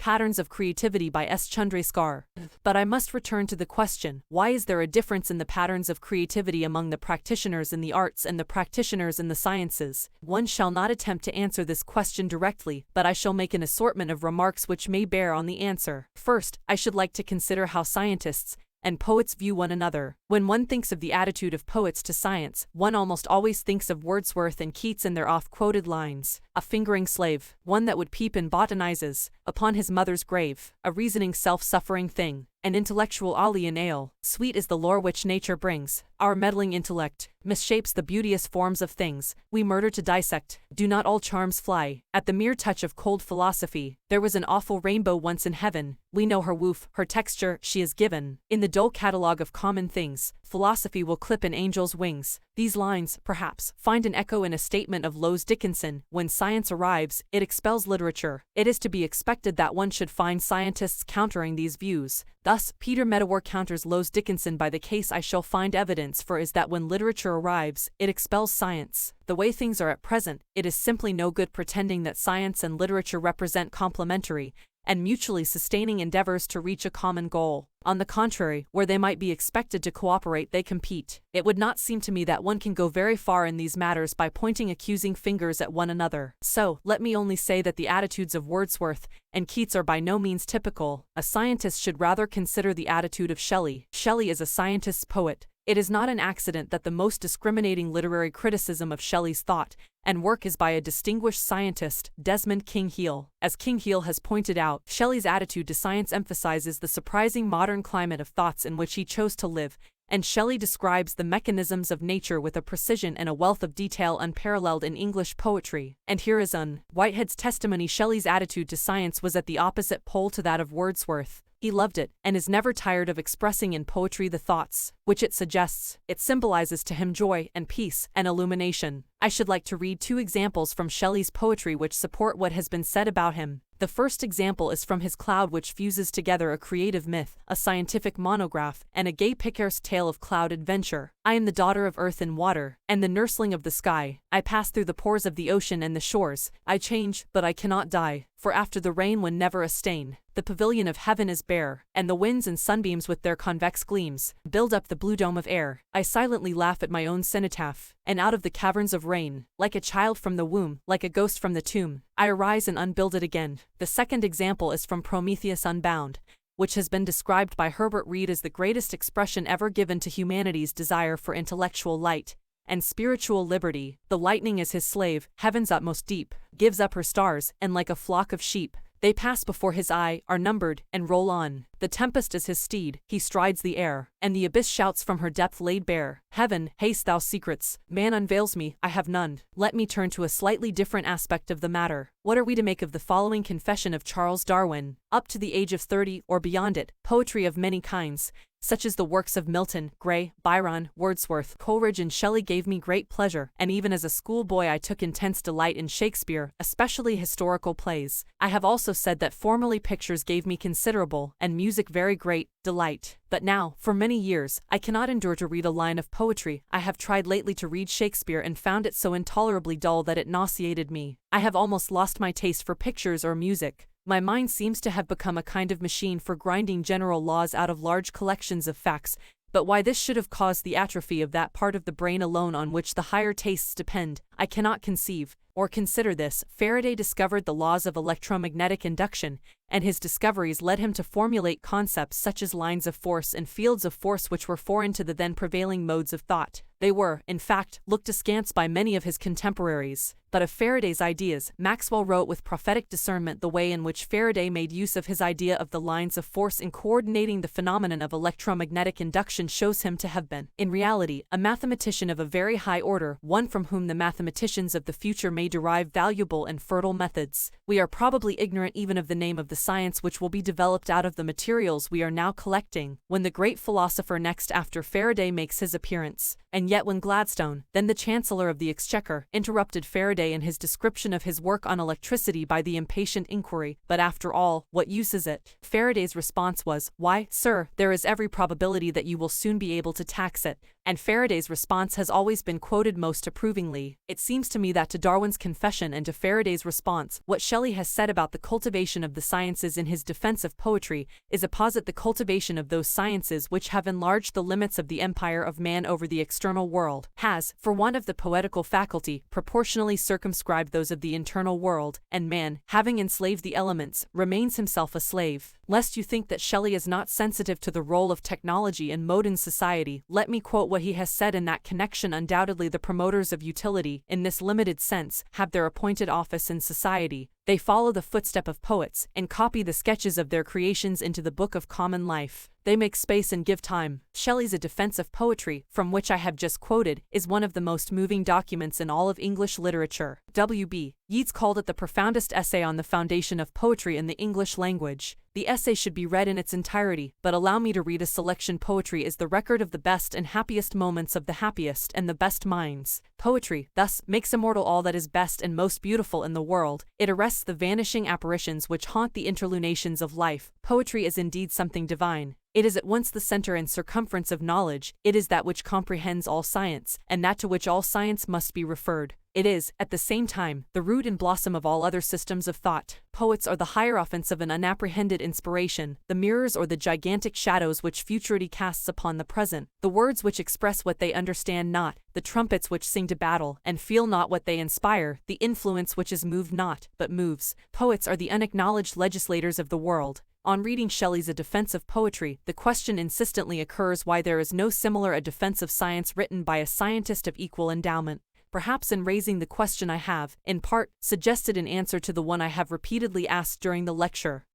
Patterns of Creativity by S. Chandrasekhar. But I must return to the question, why is there a difference in the patterns of creativity among the practitioners in the arts and the practitioners in the sciences? One shall not attempt to answer this question directly, but I shall make an assortment of remarks which may bear on the answer. First, I should like to consider how scientists and poets view one another. When one thinks of the attitude of poets to science, one almost always thinks of Wordsworth and Keats and their oft-quoted lines. A fingering slave, one that would peep and botanizes upon his mother's grave, a reasoning self-suffering thing, an intellectual alien ale. Sweet is the lore which nature brings. Our meddling intellect misshapes the beauteous forms of things. We murder to dissect. Do not all charms fly at the mere touch of cold philosophy? There was an awful rainbow once in heaven. We know her woof, her texture, she is given. In the dull catalogue of common things, philosophy will clip an angel's wings. These lines, perhaps, find an echo in a statement of Lowes Dickinson. When science arrives, it expels literature. It is to be expected that one should find scientists countering these views. Thus, Peter Medawar counters Lowes Dickinson by the case I shall find evidence for is that when literature arrives, it expels science. The way things are at present, it is simply no good pretending that science and literature represent complementary and mutually sustaining endeavors to reach a common goal. On the contrary, where they might be expected to cooperate, they compete. It would not seem to me that one can go very far in these matters by pointing accusing fingers at one another. So, let me only say that the attitudes of Wordsworth and Keats are by no means typical. A scientist should rather consider the attitude of Shelley. Shelley is a scientist's poet. It is not an accident that the most discriminating literary criticism of Shelley's thought and work is by a distinguished scientist, Desmond King-Heal. As King-Heal has pointed out, Shelley's attitude to science emphasizes the surprising modern climate of thoughts in which he chose to live, and Shelley describes the mechanisms of nature with a precision and a wealth of detail unparalleled in English poetry. And here is Whitehead's testimony. Shelley's attitude to science was at the opposite pole to that of Wordsworth. He loved it, and is never tired of expressing in poetry the thoughts which it suggests. It symbolizes to him joy and peace and illumination. I should like to read two examples from Shelley's poetry which support what has been said about him. The first example is from his Cloud, which fuses together a creative myth, a scientific monograph, and a gay picaresque tale of cloud adventure. I am the daughter of earth and water, and the nursling of the sky. I pass through the pores of the ocean and the shores. I change, but I cannot die, for after the rain when never a stain. The pavilion of heaven is bare, and the winds and sunbeams with their convex gleams build up the blue dome of air. I silently laugh at my own cenotaph, and out of the caverns of rain, like a child from the womb, like a ghost from the tomb, I arise and unbuild it again. The second example is from Prometheus Unbound, which has been described by Herbert Reed as the greatest expression ever given to humanity's desire for intellectual light and spiritual liberty. The lightning is his slave, heaven's utmost deep, gives up her stars, and like a flock of sheep, they pass before his eye, are numbered, and roll on. The tempest is his steed, he strides the air, and the abyss shouts from her depth laid bare. Heaven, haste thou secrets, man unveils me, I have none. Let me turn to a slightly different aspect of the matter. What are we to make of the following confession of Charles Darwin? Up to the age of 30, or beyond it, poetry of many kinds, such as the works of Milton, Gray, Byron, Wordsworth, Coleridge and Shelley gave me great pleasure, and even as a schoolboy I took intense delight in Shakespeare, especially historical plays. I have also said that formerly pictures gave me considerable, and music very great, delight. But now, for many years, I cannot endure to read a line of poetry. I have tried lately to read Shakespeare and found it so intolerably dull that it nauseated me. I have almost lost my taste for pictures or music. My mind seems to have become a kind of machine for grinding general laws out of large collections of facts, but why this should have caused the atrophy of that part of the brain alone on which the higher tastes depend, I cannot conceive. Or consider this: Faraday discovered the laws of electromagnetic induction, and his discoveries led him to formulate concepts such as lines of force and fields of force which were foreign to the then prevailing modes of thought. They were, in fact, looked askance by many of his contemporaries. But of Faraday's ideas, Maxwell wrote with prophetic discernment the way in which Faraday made use of his idea of the lines of force in coordinating the phenomenon of electromagnetic induction shows him to have been, in reality, a mathematician of a very high order, one from whom the mathematicians of the future may derive valuable and fertile methods. We are probably ignorant even of the name of the science which will be developed out of the materials we are now collecting, when the great philosopher next after Faraday makes his appearance. And yet when Gladstone, then the Chancellor of the Exchequer, interrupted Faraday in his description of his work on electricity by the impatient inquiry, "But after all, what use is it?" Faraday's response was, "Why, sir, there is every probability that you will soon be able to tax it." And Faraday's response has always been quoted most approvingly. It seems to me that to Darwin's Newton's confession and to Faraday's response, what Shelley has said about the cultivation of the sciences in his defense of poetry is opposite the cultivation of those sciences which have enlarged the limits of the empire of man over the external world, has, for want of the poetical faculty, proportionally circumscribed those of the internal world, and man, having enslaved the elements, remains himself a slave. Lest you think that Shelley is not sensitive to the role of technology in modern society, let me quote what he has said in that connection. Undoubtedly the promoters of utility, in this limited sense, have their appointed office in society. They follow the footstep of poets, and copy the sketches of their creations into the book of common life. They make space and give time. Shelley's A Defense of Poetry, from which I have just quoted, is one of the most moving documents in all of English literature. W.B. Yeats called it the profoundest essay on the foundation of poetry in the English language. The essay should be read in its entirety, but allow me to read a selection. Poetry is the record of the best and happiest moments of the happiest and the best minds. Poetry, thus, makes immortal all that is best and most beautiful in the world. It arrests the vanishing apparitions which haunt the interlunations of life. Poetry is indeed something divine. It is at once the center and circumference of knowledge, it is that which comprehends all science, and that to which all science must be referred. It is, at the same time, the root and blossom of all other systems of thought. Poets are the hierophants of an unapprehended inspiration, the mirrors or the gigantic shadows which futurity casts upon the present, the words which express what they understand not, the trumpets which sing to battle, and feel not what they inspire, the influence which is moved not, but moves. Poets are the unacknowledged legislators of the world. On reading Shelley's A Defense of Poetry, the question insistently occurs why there is no similar A Defense of Science written by a scientist of equal endowment. Perhaps in raising the question I have, in part, suggested an answer to the one I have repeatedly asked during the lecture.